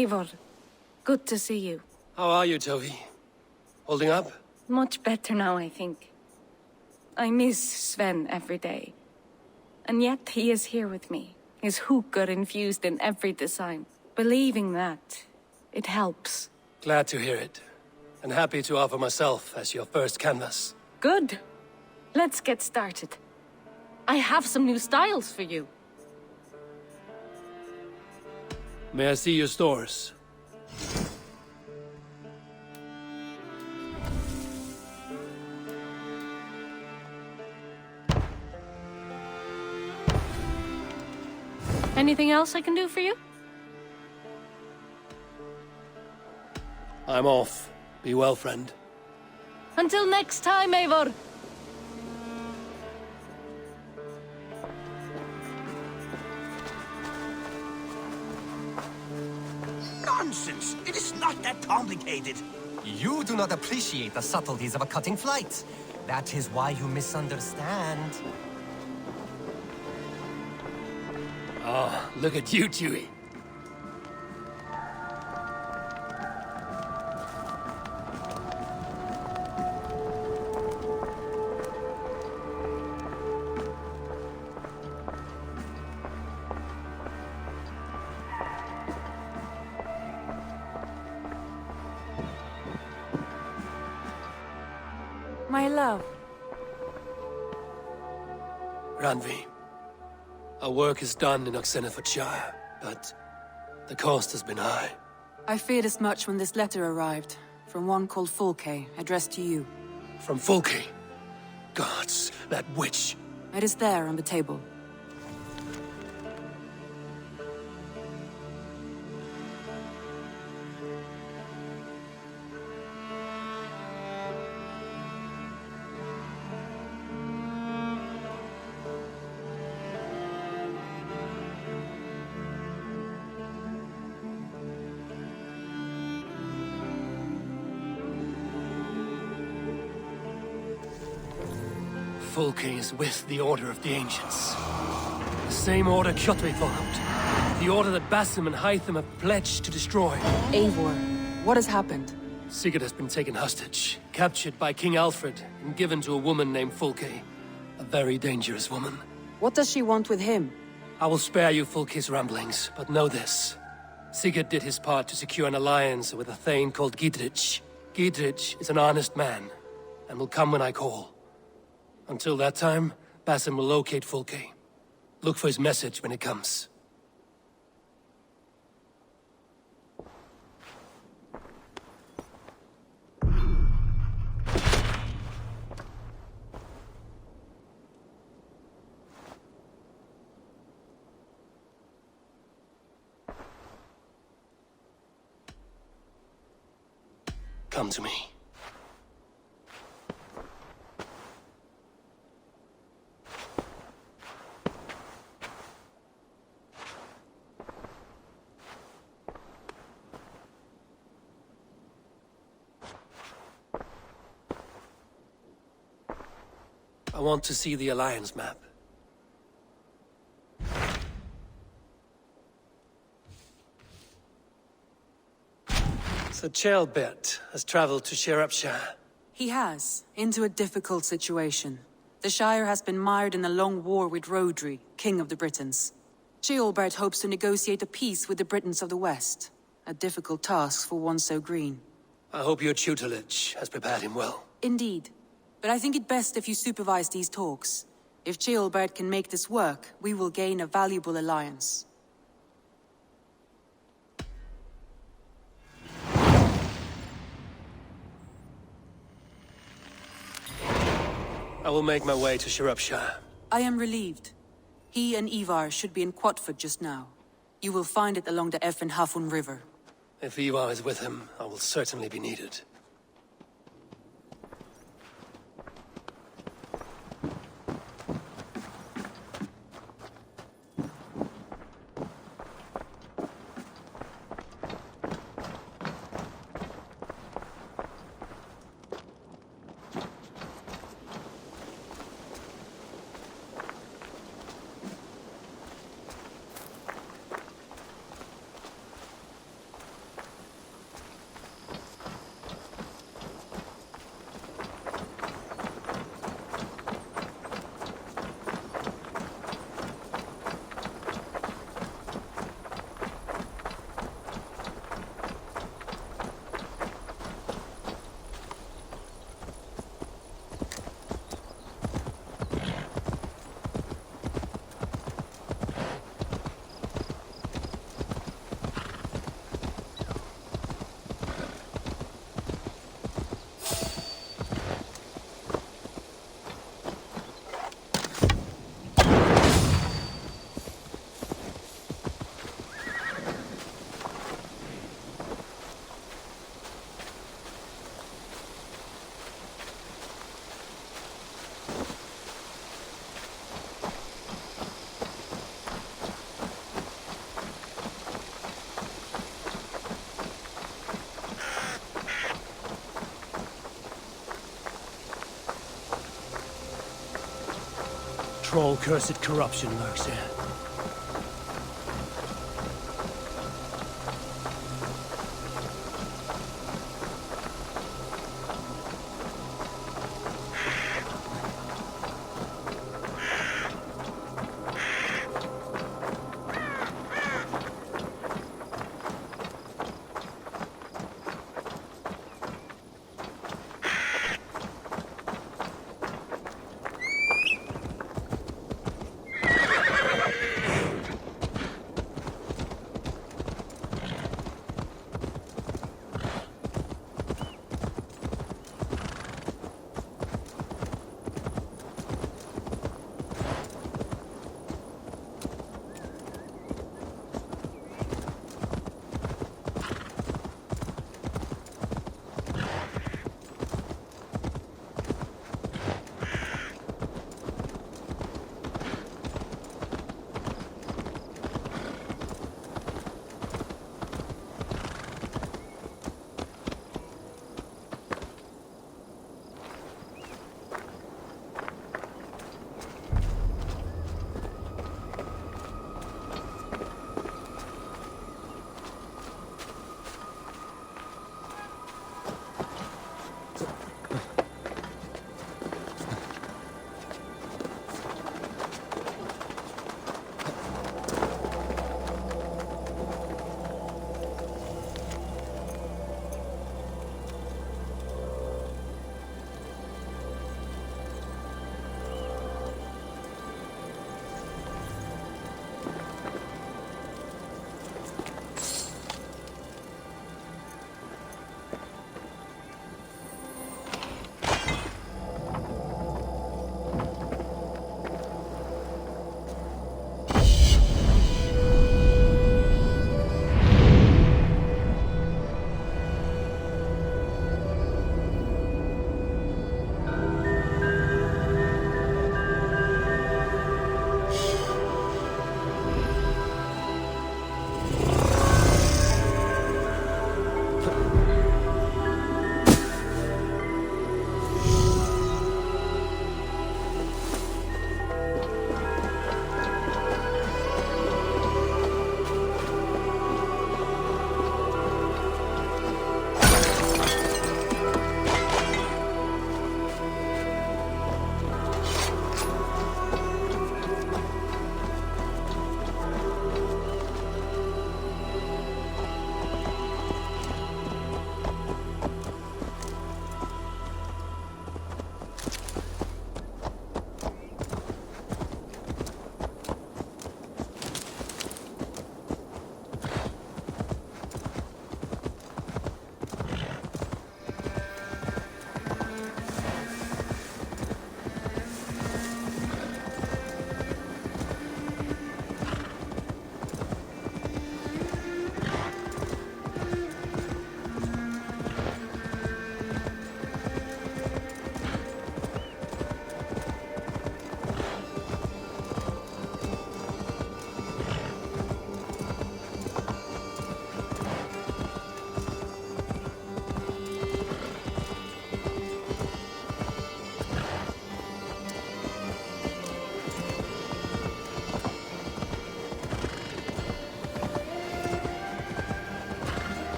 Eivor, good to see you. How are you, Toby? Holding up? Much better now, I think. I miss Sven every day. And yet he is here with me. His hook got infused in every design. Believing that, it helps. Glad to hear it. And happy to offer myself as your first canvas. Good. Let's get started. I have some new styles for you. May I see your stores? Anything else I can do for you? I'm off. Be well, friend. Until next time, Eivor! Nonsense! It is not that complicated. You do not appreciate the subtleties of a cutting flight. That is why you misunderstand. Oh, look at you, Chewie. My love. Randvi. Our work is done in Oxenfordshire, but the cost has been high. I feared as much when this letter arrived, from one called Fulke, addressed to you. From Fulke? Gods, that witch! It is there on the table. Fulke is with the Order of the Ancients. The same order Kjotve followed. The order that Basim and Hytham have pledged to destroy. Eivor, what has happened? Sigurd has been taken hostage, captured by King Alfred, and given to a woman named Fulke. A very dangerous woman. What does she want with him? I will spare you Fulke's ramblings, but know this. Sigurd did his part to secure an alliance with a thane called Gidrich. Gidrich is an honest man, and will come when I call. Until that time, Basim will locate Fulke. Look for his message when it comes. Come to me. I want to see the Alliance map. Sir Ceolbert has traveled to Shropshire. He has, into a difficult situation. The Shire has been mired in a long war with Rhodri, King of the Britons. Ceolbert hopes to negotiate a peace with the Britons of the West. A difficult task for one so green. I hope your tutelage has prepared him well. Indeed. But I think it best if you supervise these talks. If Ceolbert can make this work, we will gain a valuable alliance. I will make my way to Shropshire. I am relieved. He and Ivar should be in Quatford just now. You will find it along the Effen Hafun River. If Ivar is with him, I will certainly be needed. troll cursed corruption lurks here.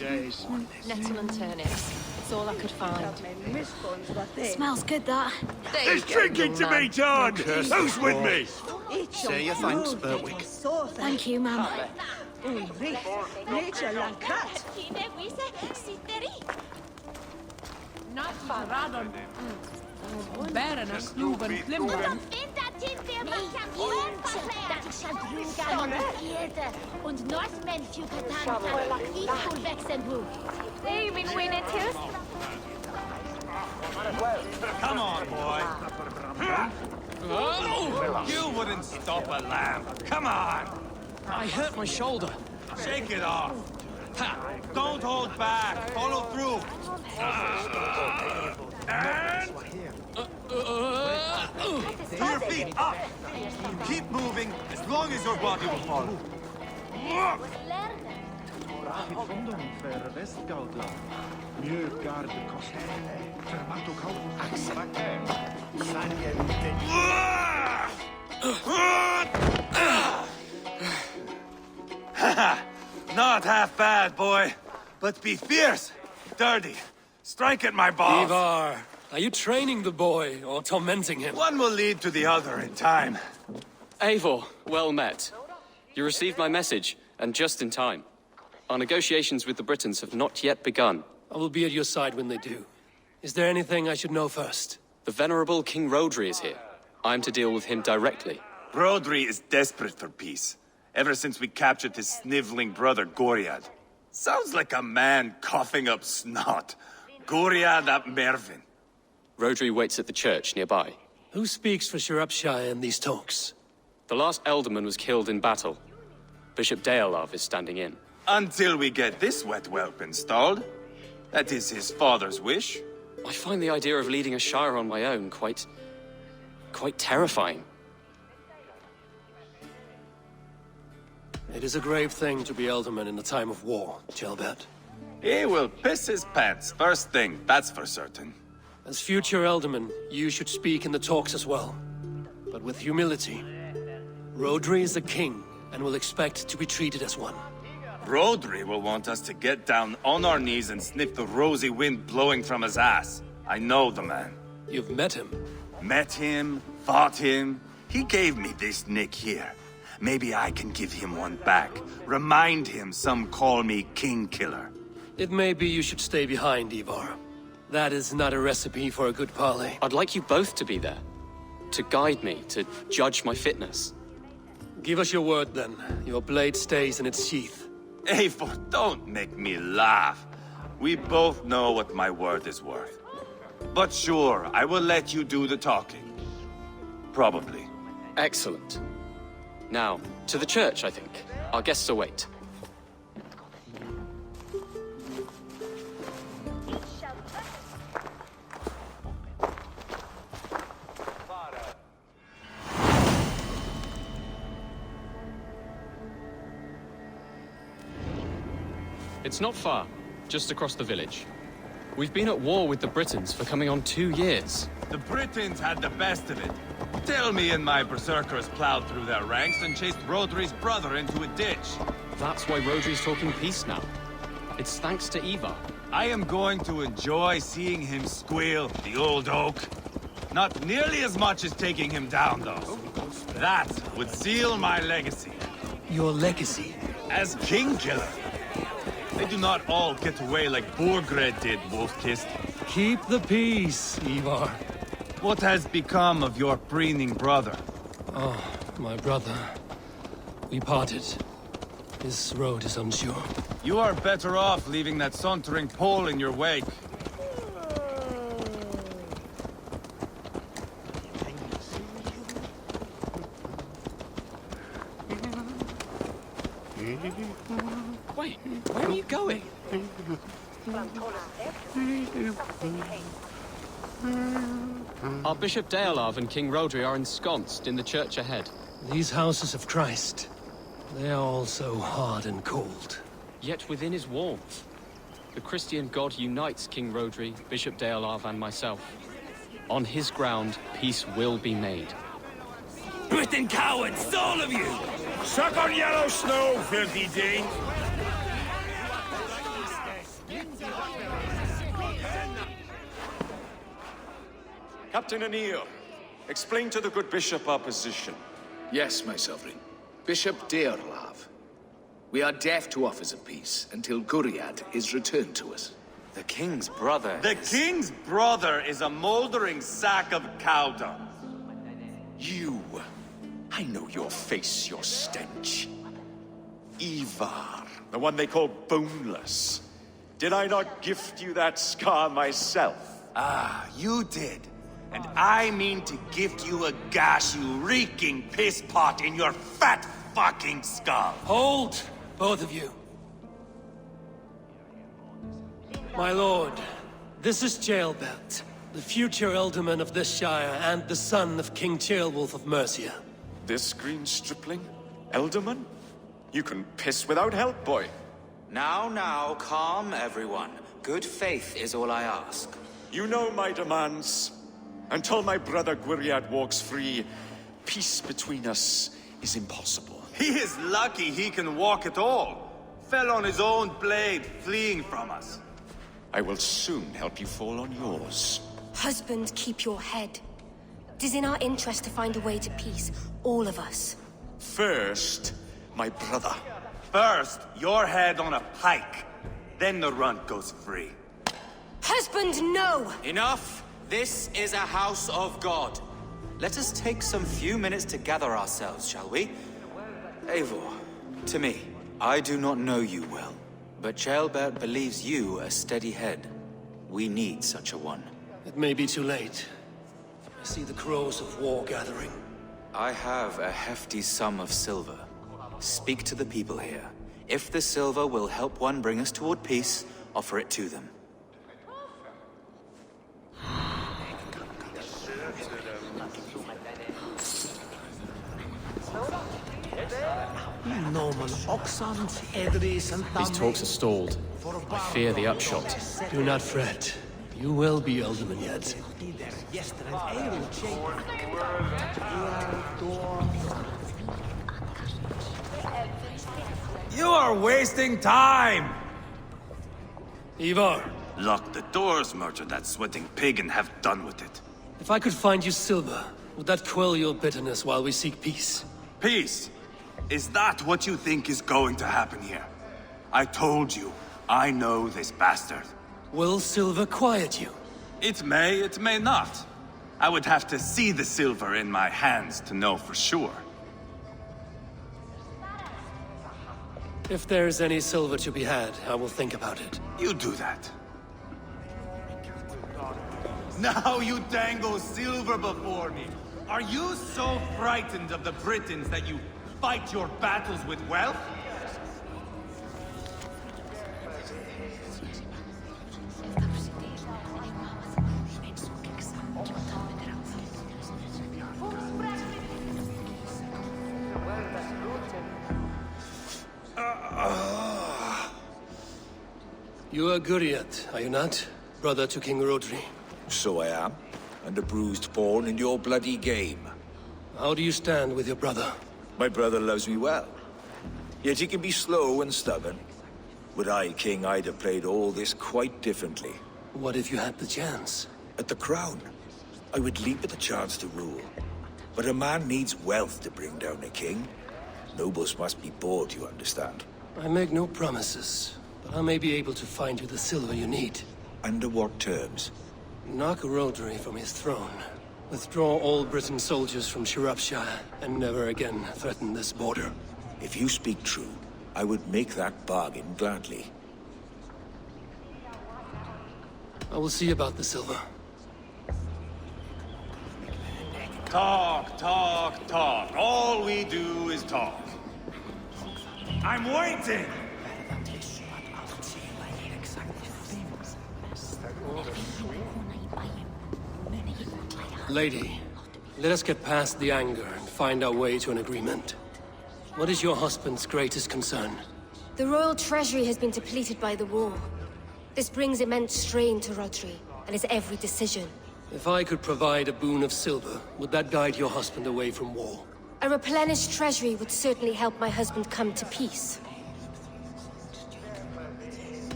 days. Nettle and turnips. It's all I could find. Smells good, that. There's drinking to be done! Who's with me? Say your thanks, Berwick. Thank you, ma'am. Not Faradon. Baron a Sluben Plimbern. Und Norsemen Come on, boy. Oh, you wouldn't stop a lamb. Come on. I hurt my shoulder. Shake it off. Ha. Don't hold back. Follow through. And... To your feet, up. Keep moving as long as your body will follow. Not half bad, boy. But be fierce, dirty. Strike at my balls. Ivar, are you training the boy or tormenting him? One will lead to the other in time. Eivor, well met. You received my message, and just in time. Our negotiations with the Britons have not yet begun. I will be at your side when they do. Is there anything I should know first? The venerable King Rodri is here. I am to deal with him directly. Rodri is desperate for peace. Ever since we captured his sniveling brother, Goriad. Sounds like a man coughing up snot. Goriad ap Mervin. Rodri waits at the church nearby. Who speaks for Shropshire in these talks? The last alderman was killed in battle. Bishop Deolav is standing in. Until we get this wet whelp installed. That is his father's wish. I find the idea of leading a shire on my own quite terrifying. It is a grave thing to be alderman in a time of war, Gelbert. He will piss his pants first thing, that's for certain. As future alderman, you should speak in the talks as well. But with humility. Rodri is a king, and will expect to be treated as one. Rodri will want us to get down on our knees and sniff the rosy wind blowing from his ass. I know the man. You've met him? Met him, fought him. He gave me this nick here. Maybe I can give him one back. Remind him some call me King Killer. It may be you should stay behind, Ivar. That is not a recipe for a good parley. I'd like you both to be there. To guide me, to judge my fitness. Give us your word, then. Your blade stays in its sheath. Eivor, don't make me laugh. We both know what my word is worth. But sure, I will let you do the talking. Probably. Excellent. Now, to the church, I think. Our guests await. It's not far, just across the village. We've been at war with the Britons for coming on 2 years. The Britons had the best of it. Tell me and my berserkers plowed through their ranks and chased Rodri's brother into a ditch. That's why Rodri's talking peace now. It's thanks to Ivar. I am going to enjoy seeing him squeal, the old oak. Not nearly as much as taking him down, though. That would seal my legacy. Your legacy? As King Killer. They do not all get away like Borgred did, Wolf-Kissed. Keep the peace, Ivar. What has become of your preening brother? Oh, my brother. We parted. This road is unsure. You are better off leaving that sauntering Pole in your wake. Wait, where are you going? Our Bishop Deolav and King Rodri are ensconced in the church ahead. These houses of Christ, they are all so hard and cold. Yet within his warmth, the Christian God unites King Rodri, Bishop Deolav, and myself. On his ground, peace will be made. Britain cowards, all of you! Suck on yellow snow, filthy Dane! Captain Anil, explain to the good bishop our position. Yes, my sovereign. Bishop Deorlav. We are deaf to offers of peace until Guriad is returned to us. The king's brother. The king's brother is a moldering sack of cow dung. You. I know your face, your stench. Ivar, the one they call boneless. Did I not gift you that scar myself? Ah, you did. And I mean to gift you a gash, you reeking piss pot in your fat fucking skull. Hold, both of you. My lord, this is Jailbelt, the future alderman of this shire and the son of King Ceolwulf of Mercia. This green stripling? Elderman? You can piss without help, boy. Now, calm everyone. Good faith is all I ask. You know my demands. Until my brother Guriad walks free, peace between us is impossible. He is lucky he can walk at all. Fell on his own blade, fleeing from us. I will soon help you fall on yours. Husband, keep your head. It is in our interest to find a way to peace, all of us. First, my brother. First, your head on a pike. Then the runt goes free. Husband, no! Enough! This is a house of God. Let us take some few minutes to gather ourselves, shall we? Eivor, to me, I do not know you well, but Ceolbert believes you a steady head. We need such a one. It may be too late. I see the crows of war gathering. I have a hefty sum of silver. Speak to the people here. If the silver will help one bring us toward peace, offer it to them. These talks are stalled. I fear the upshot. Do not fret. You will be alderman yet. You are wasting time! Ivar. Lock the doors, murder that sweating pig, and have done with it. If I could find you silver, would that quell your bitterness while we seek peace? Peace? Is that what you think is going to happen here? I told you, I know this bastard. Will silver quiet you? It may not. I would have to see the silver in my hands to know for sure. If there is any silver to be had, I will think about it. You do that. Now you dangle silver before me. Are you so frightened of the Britons that you fight your battles with wealth? You are Guriad, are you not? Brother to King Rodri. So I am, and a bruised pawn in your bloody game. How do you stand with your brother? My brother loves me well. Yet he can be slow and stubborn. Were I king, I'd have played all this quite differently. What if you had the chance? At the crown, I would leap at the chance to rule. But a man needs wealth to bring down a king. Nobles must be bought, you understand. I make no promises, but I may be able to find you the silver you need. Under what terms? Knock Rodri from his throne. Withdraw all Britain soldiers from Shropshire, and never again threaten this border. If you speak true, I would make that bargain gladly. I will see about the silver. Talk, talk, talk. All we do is talk. I'm waiting! Lady, let us get past the anger and find our way to an agreement. What is your husband's greatest concern? The royal treasury has been depleted by the war. This brings immense strain to Rodri, and his every decision. If I could provide a boon of silver, would that guide your husband away from war? A replenished treasury would certainly help my husband come to peace.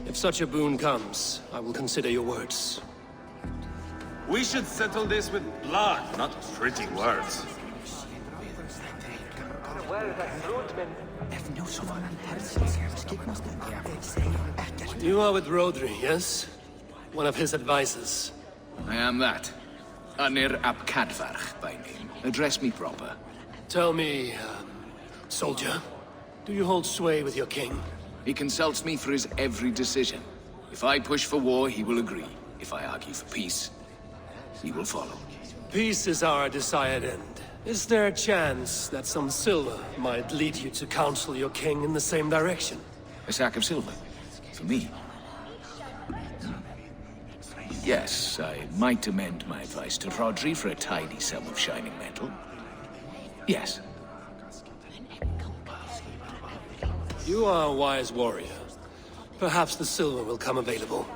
If such a boon comes, I will consider your words. We should settle this with blood, not pretty words. You are with Rodri, yes? One of his advisors. I am that. Anir ap Cadfarch by name. Address me proper. Tell me, soldier, do you hold sway with your king? He consults me for his every decision. If I push for war, he will agree. If I argue for peace, he will follow. Peace is our desired end. Is there a chance that some silver might lead you to counsel your king in the same direction? A sack of silver? For me? Yes, I might amend my advice to Rodri for a tidy sum of shining metal. Yes. You are a wise warrior. Perhaps the silver will come available.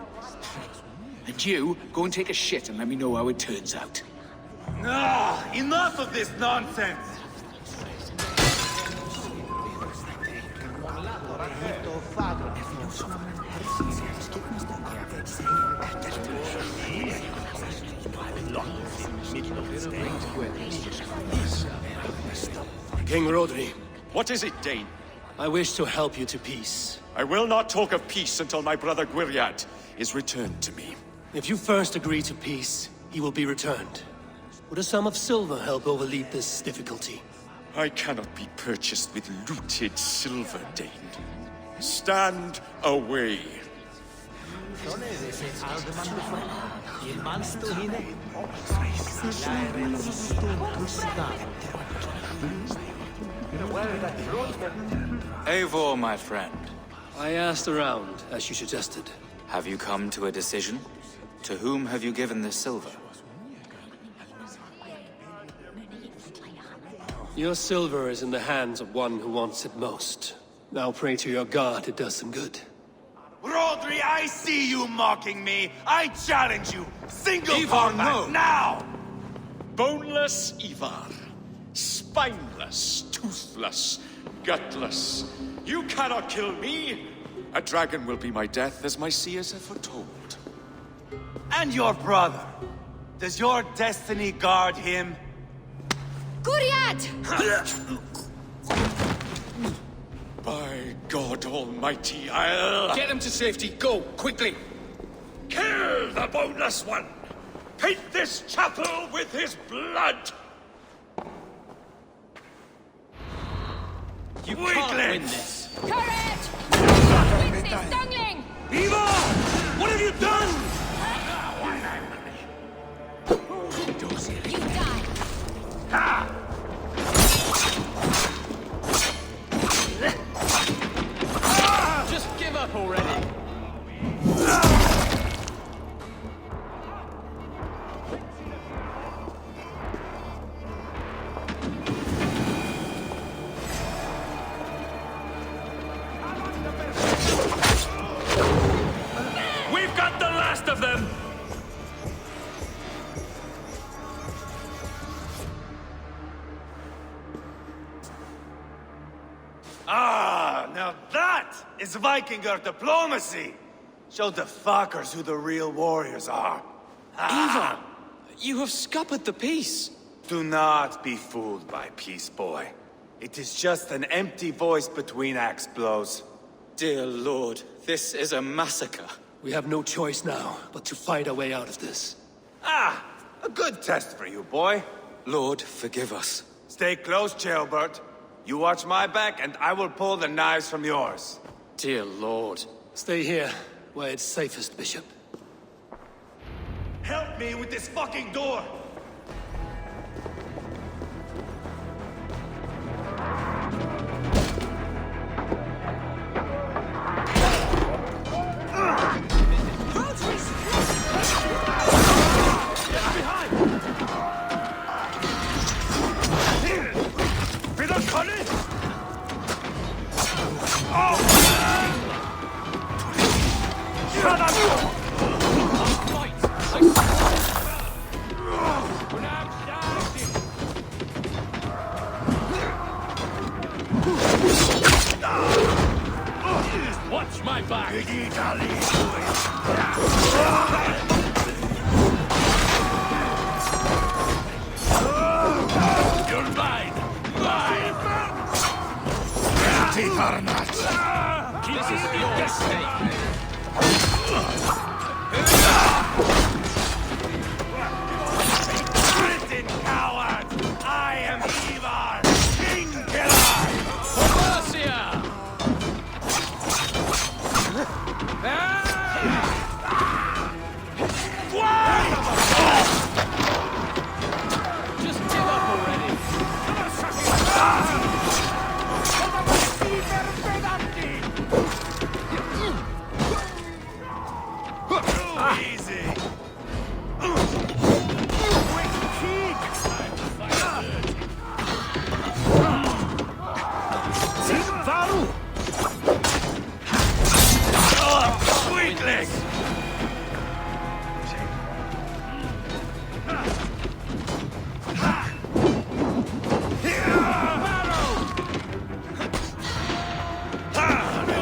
And you, go and take a shit and let me know how it turns out. Ah, enough of this nonsense! King Rodri. What is it, Dane? I wish to help you to peace. I will not talk of peace until my brother Gwiriad is returned to me. If you first agree to peace, he will be returned. Would a sum of silver help overleap this difficulty? I cannot be purchased with looted silver, Dane. Stand away. Eivor, my friend. I asked around, as you suggested. Have you come to a decision? To whom have you given this silver? Your silver is in the hands of one who wants it most. Now pray to your god it does some good. Rodri, I see you mocking me! I challenge you! Single Ivar, combat, no. now! Boneless Ivar. Spineless, toothless, gutless. You cannot kill me! A dragon will be my death, as my seers have foretold. And your brother. Does your destiny guard him? Gwiriad! By God Almighty, I'll... Get him to safety, go, quickly! Kill the boneless one! Paint this chapel with his blood! You can't win this. Courage! Witness, Dungling! Ivar! What have you done? You die! Ha! Just give up already. We've got the last of them! Ah, now that is Vikinger diplomacy! Show the fuckers who the real warriors are. Ivar, you have scuppered the peace. Do not be fooled by peace, boy. It is just an empty voice between axe blows. Dear Lord, this is a massacre. We have no choice now, but to fight our way out of this. Ah, a good test for you, boy. Lord, forgive us. Stay close, Jailbird. You watch my back, and I will pull the knives from yours. Dear Lord. Stay here, where it's safest, Bishop. Help me with this fucking door! Watch my back! Britain, coward! I am Ivar, King Killer! Just give up already. Easy! Weakling!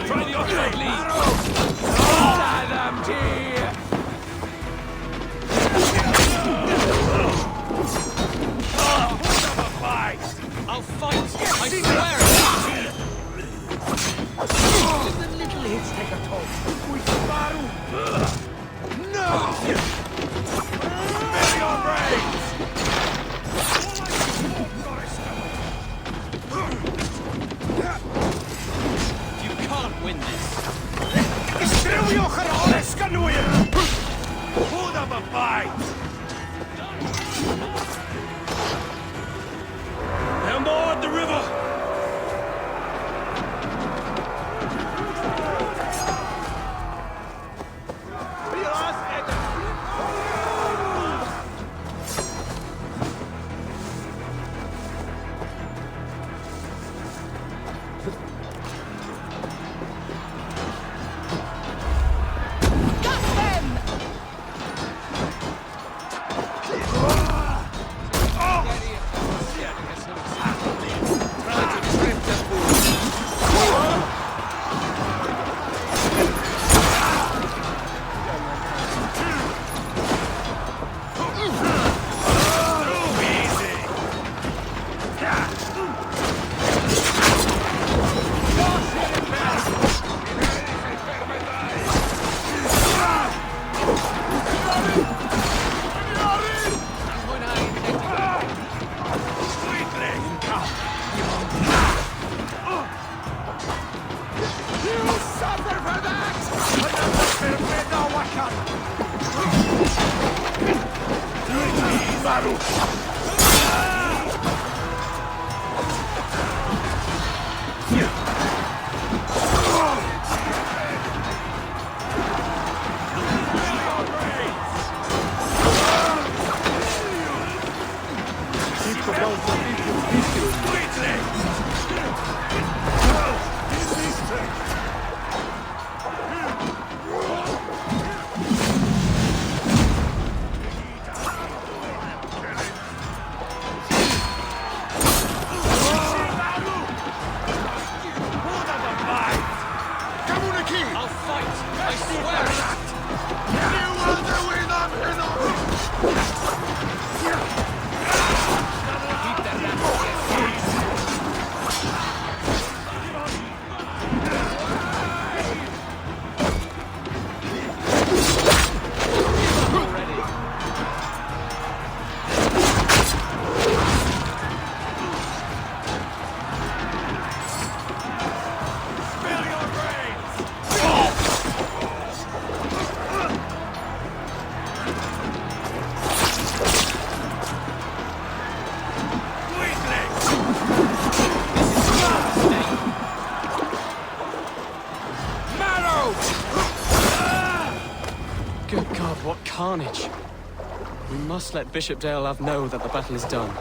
Try the offside lead. I'll fight. I swear it. The little hits take a toll. No! Spare your brains! You can't win this. Hold up a fight! And board the river! Good God, what carnage. We must let Bishop Deolav know that the battle is done.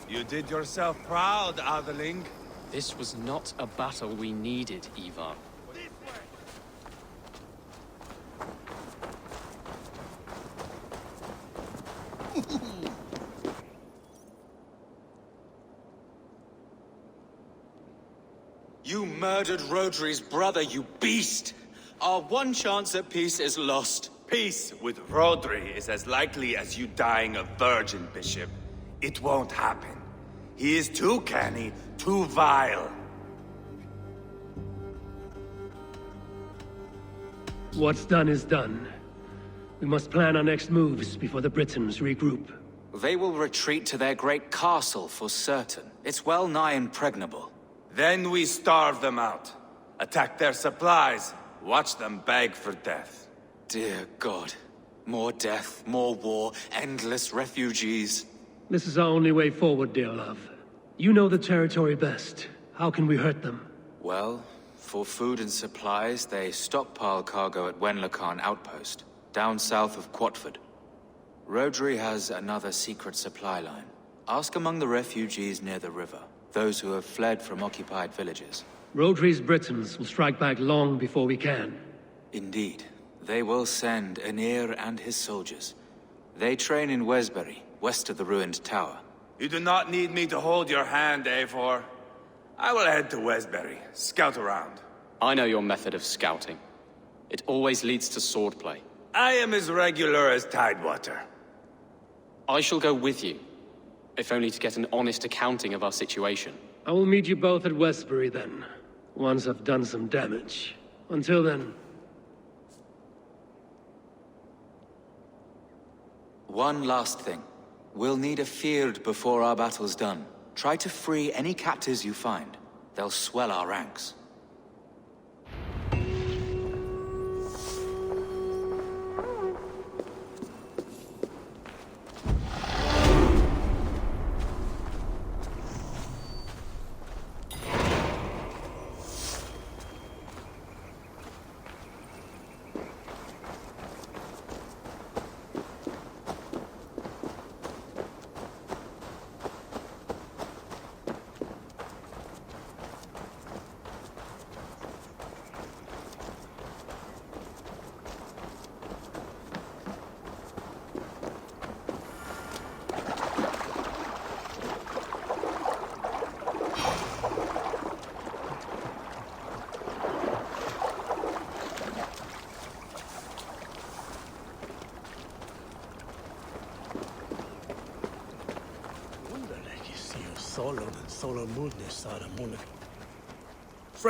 You did yourself proud, Atheling. This was not a battle we needed, Ivar. murdered Rodri's brother, you beast! Our one chance at peace is lost. Peace with Rodri is as likely as you dying a virgin, Bishop. It won't happen. He is too canny, too vile. What's done is done. We must plan our next moves before the Britons regroup. They will retreat to their great castle for certain. It's well nigh impregnable. Then we starve them out. Attack their supplies. Watch them beg for death. Dear God. More death, more war, endless refugees. This is our only way forward, dear love. You know the territory best. How can we hurt them? Well, for food and supplies, they stockpile cargo at Wenlacan Outpost, down south of Quatford. Rodri has another secret supply line. Ask among the refugees near the river, those who have fled from occupied villages. Rodri's Britons will strike back long before we can. Indeed. They will send Aenir and his soldiers. They train in Wesbury, west of the ruined tower. You do not need me to hold your hand, Eivor. I will head to Wesbury, scout around. I know your method of scouting. It always leads to swordplay. I am as regular as Tidewater. I shall go with you, if only to get an honest accounting of our situation. I will meet you both at Westbury then, once I've done some damage. Until then... One last thing. We'll need a field before our battle's done. Try to free any captives you find. They'll swell our ranks.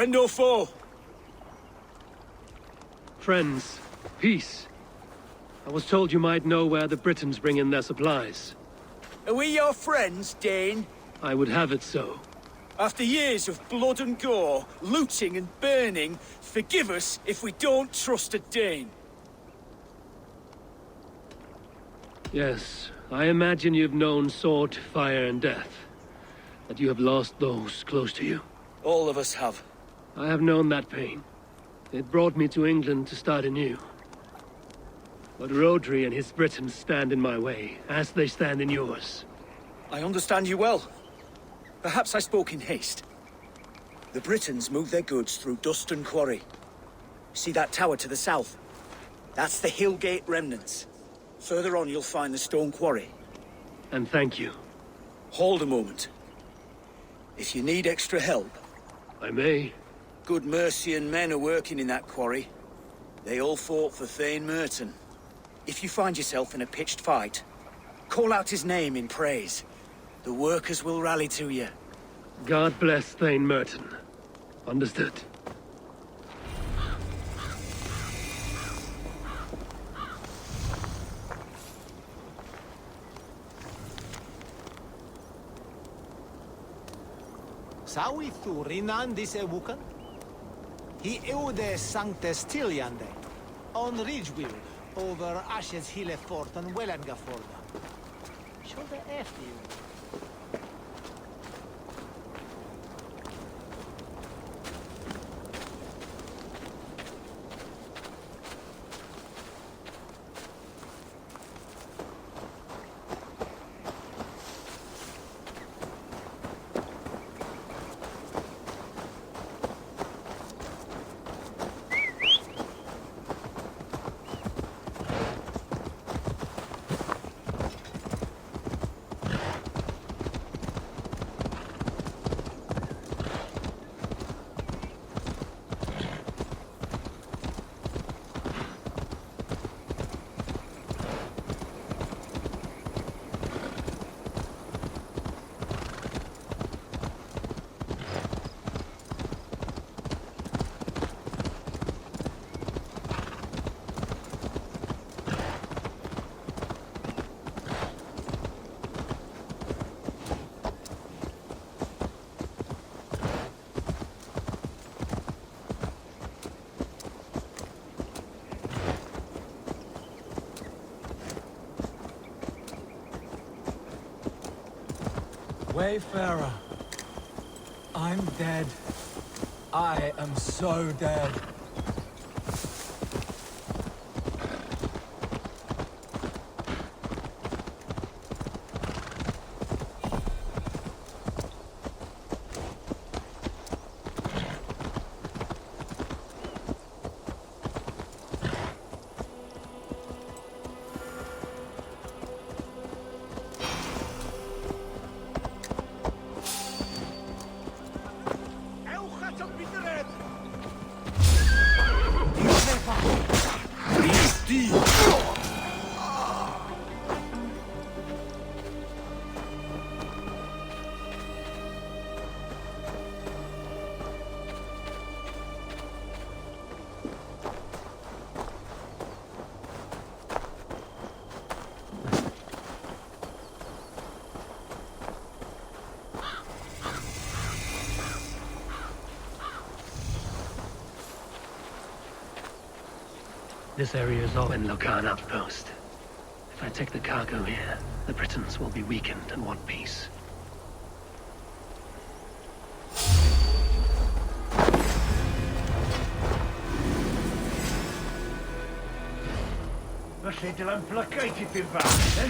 Friend or foe? Friends. Peace. I was told you might know where the Britons bring in their supplies. Are we your friends, Dane? I would have it so. After years of blood and gore, looting and burning, forgive us if we don't trust a Dane. Yes, I imagine you've known sword, fire, and death. That you have lost those close to you. All of us have. I have known that pain. It brought me to England to start anew. But Rodri and his Britons stand in my way, as they stand in yours. I understand you well. Perhaps I spoke in haste. The Britons move their goods through Duston Quarry. See that tower to the south? That's the Hillgate remnants. Further on you'll find the stone quarry. And thank you. Hold a moment. If you need extra help... I may. Good Mercian men are working in that quarry. They all fought for Thane Merton. If you find yourself in a pitched fight, call out his name in praise. The workers will rally to you. God bless Thane Merton. Understood. Sawi Thurinan dis Ewukan? He eude sanctes Tiliande. On Ridgewill, over Ashes Hille Fort and Wellengaforda. Should the F you? Wayfarer, I'm dead. I am so dead. This area is Owen Locan outpost. If I take the cargo here, the Britons will be weakened and want peace. Felly, dyla'n plycau tipyn bach, eh?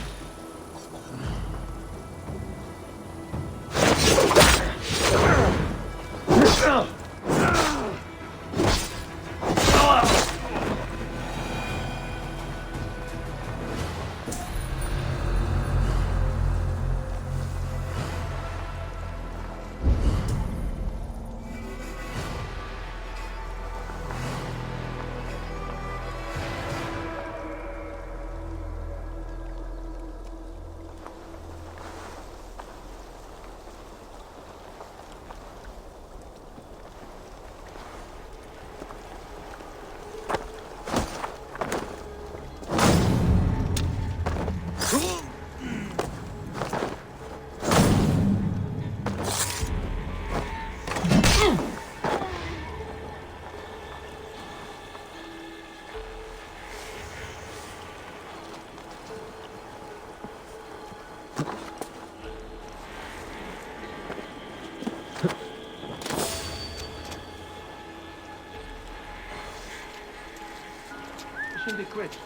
Quit.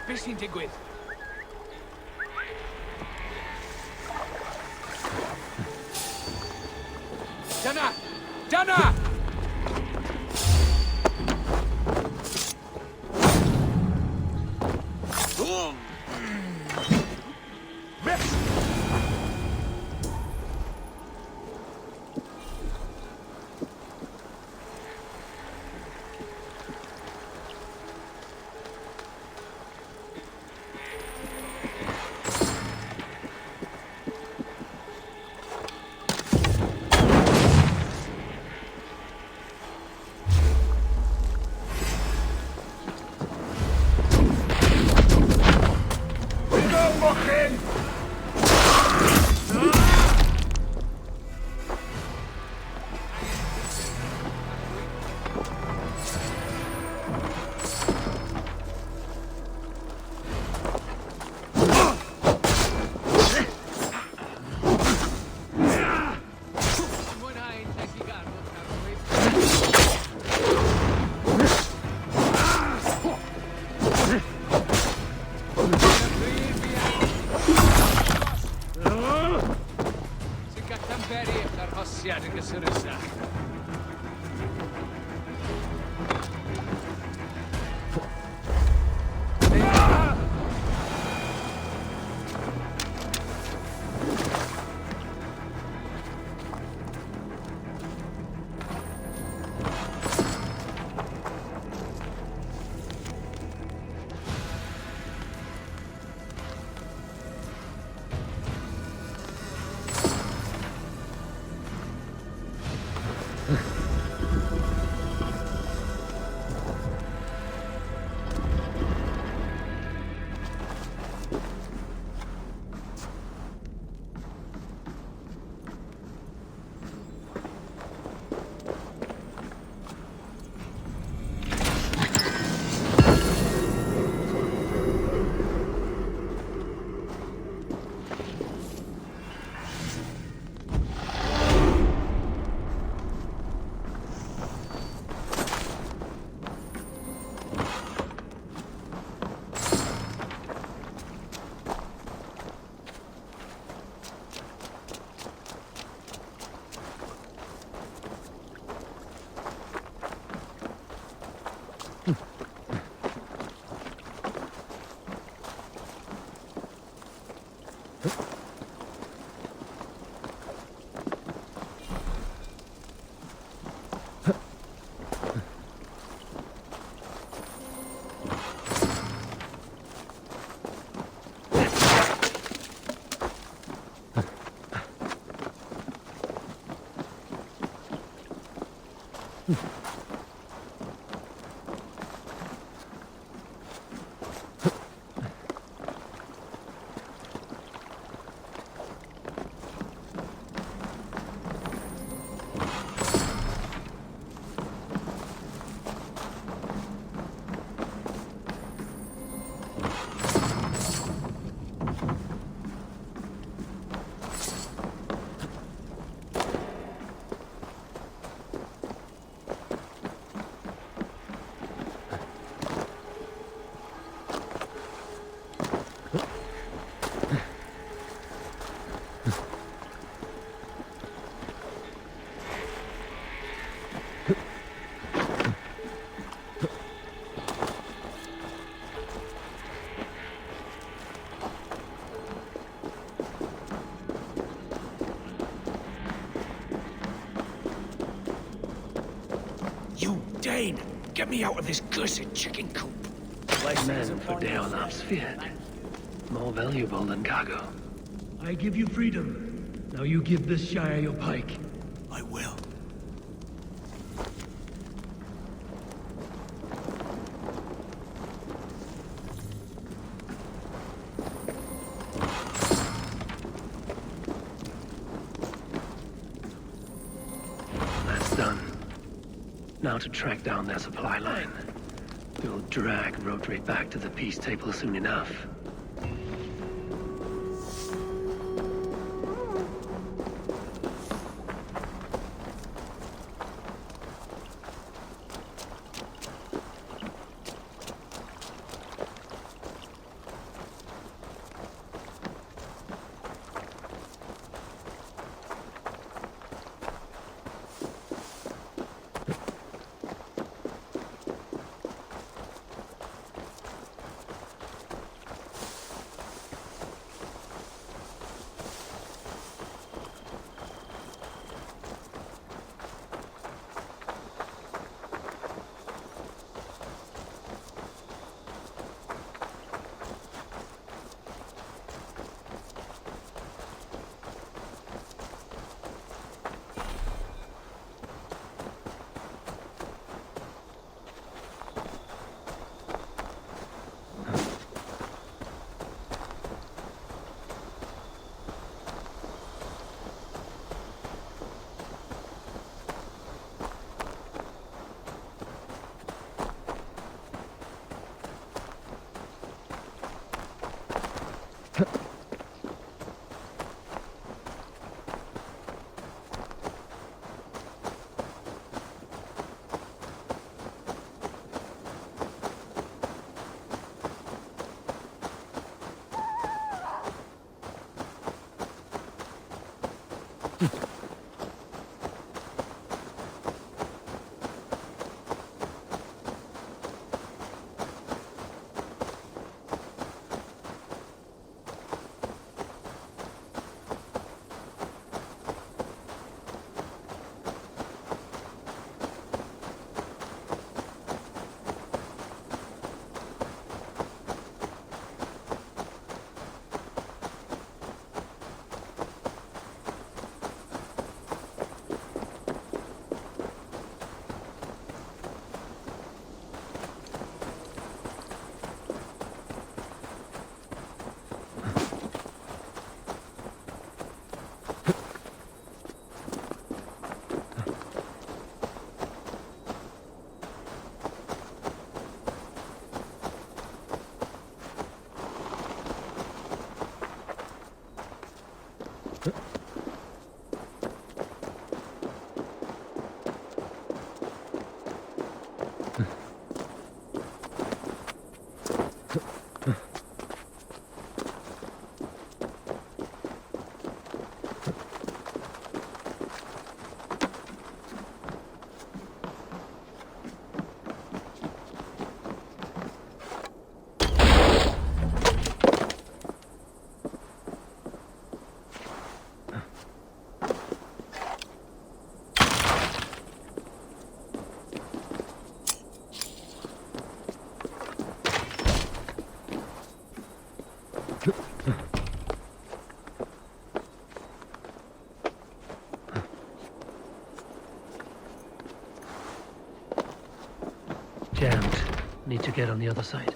Be sy'n digwydd? Dyna! Dyna! You, Dane! Get me out of this cursed chicken coop! Men for Deolaf's Fiat. More valuable than cargo. I give you freedom. Now you give this Shire your pike. I will. That's done. Now to track down their supply line. We'll drag Rodri back to the peace table soon enough. get on the other side.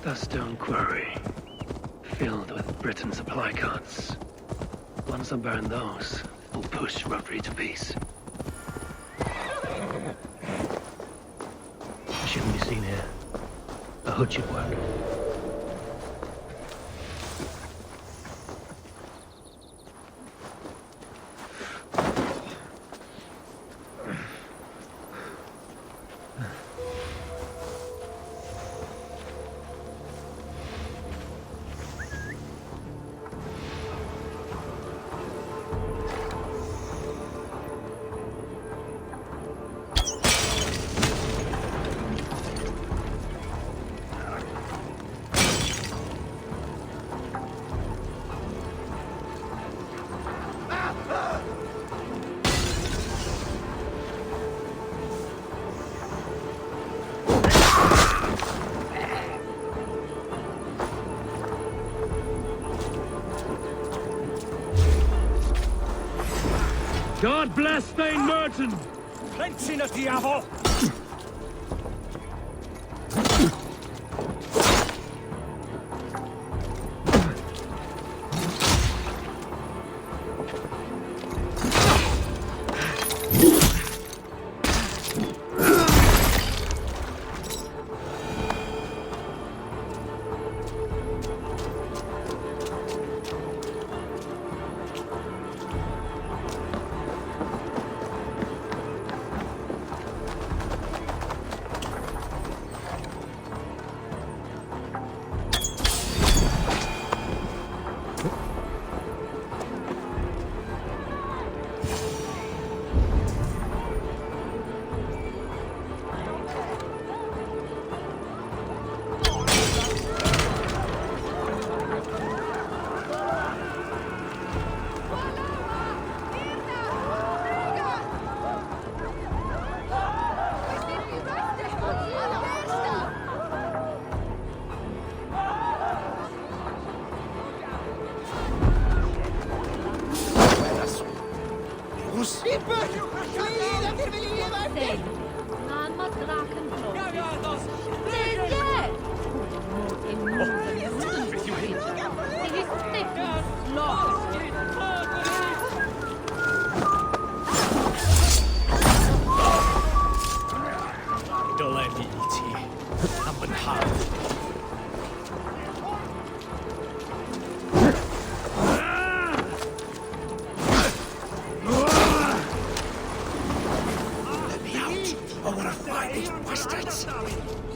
The stone quarry, filled with Britain supply carts. Once I burn those, we'll push Rodri to peace. I shouldn't be seen here. The hood should work. God bless Thane Merton! Plenty na diavol!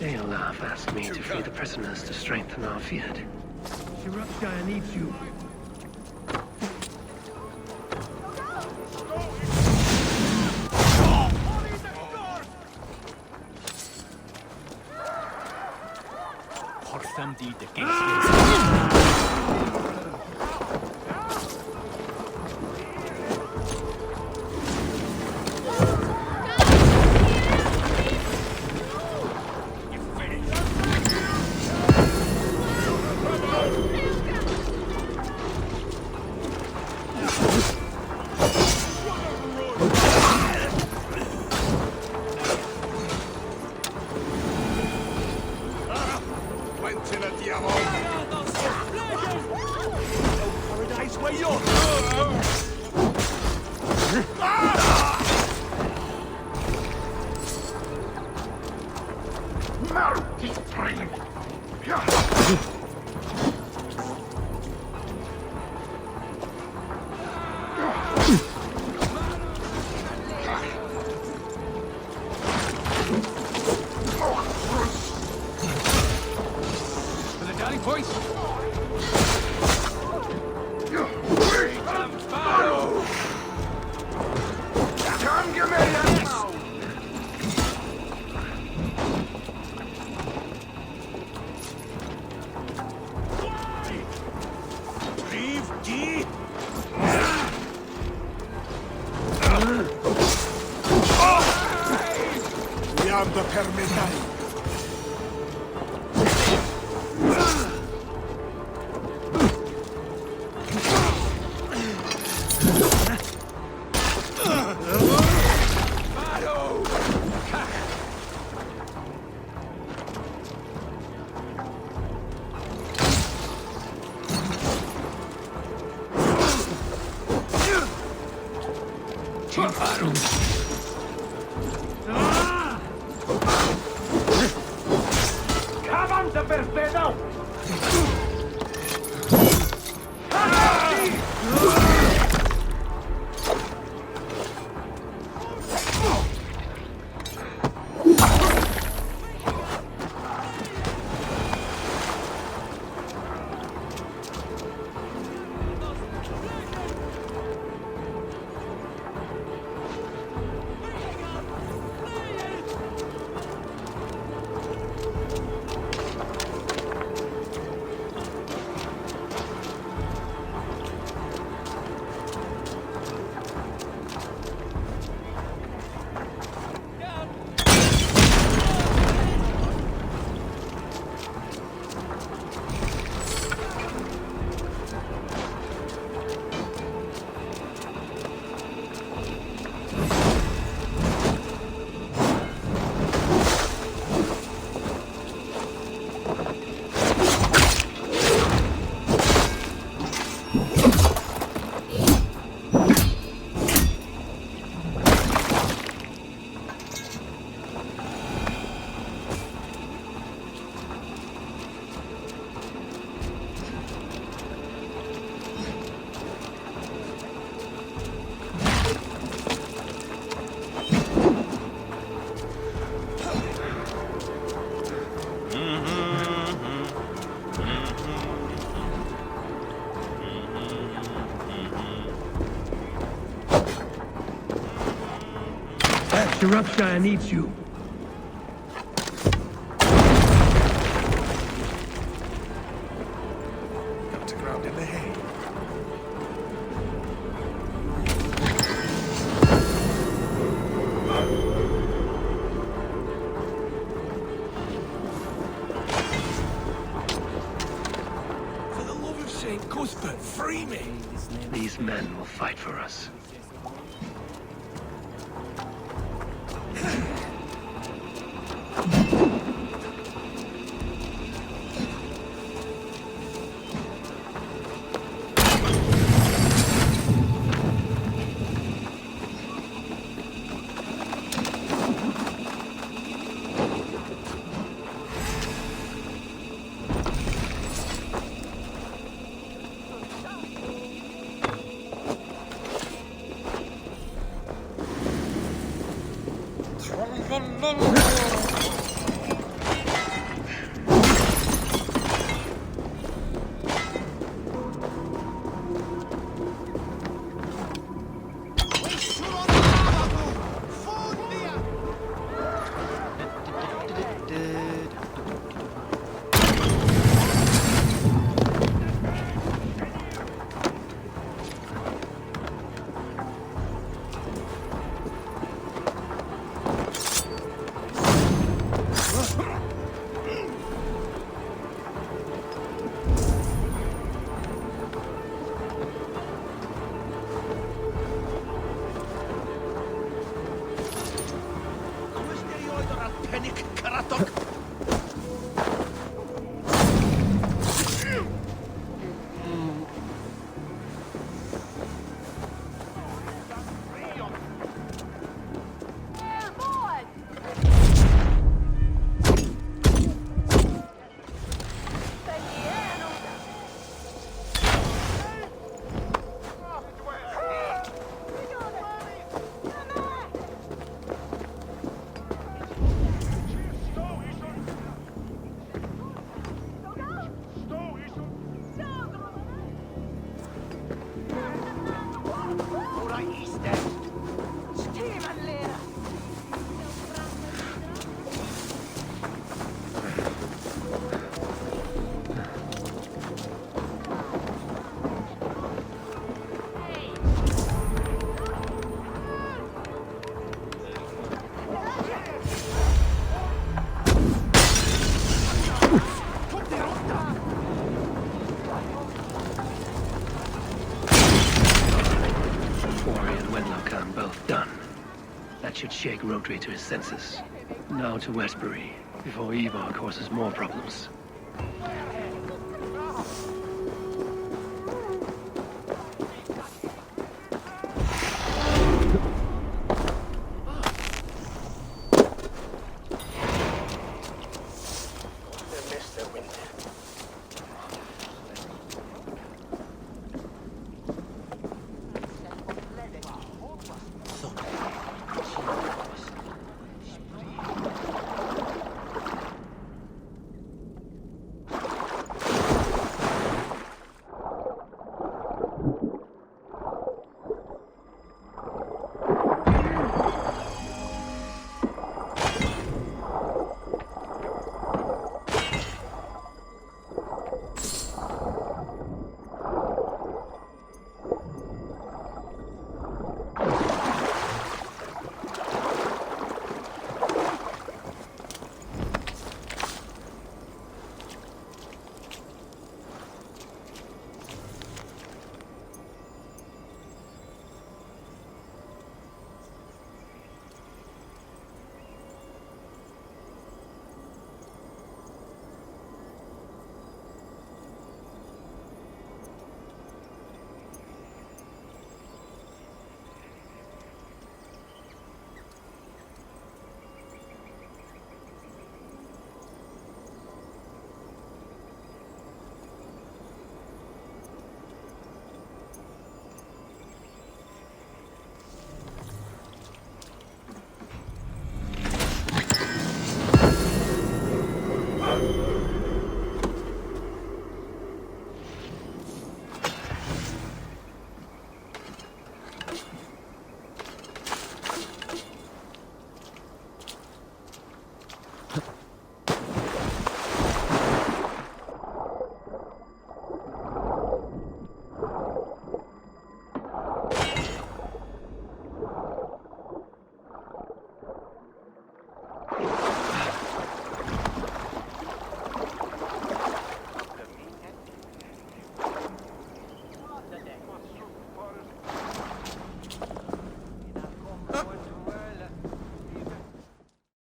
Deolaf asked me to free the prisoners to strengthen our field. Shropshire needs you. Come on, Shropshire needs you. Come to ground in the hay. For the love of Saint Cuthbert, free me! These men will fight for us. Should shake Rodri to his senses. Now to Westbury, before Ivar causes more problems. Come!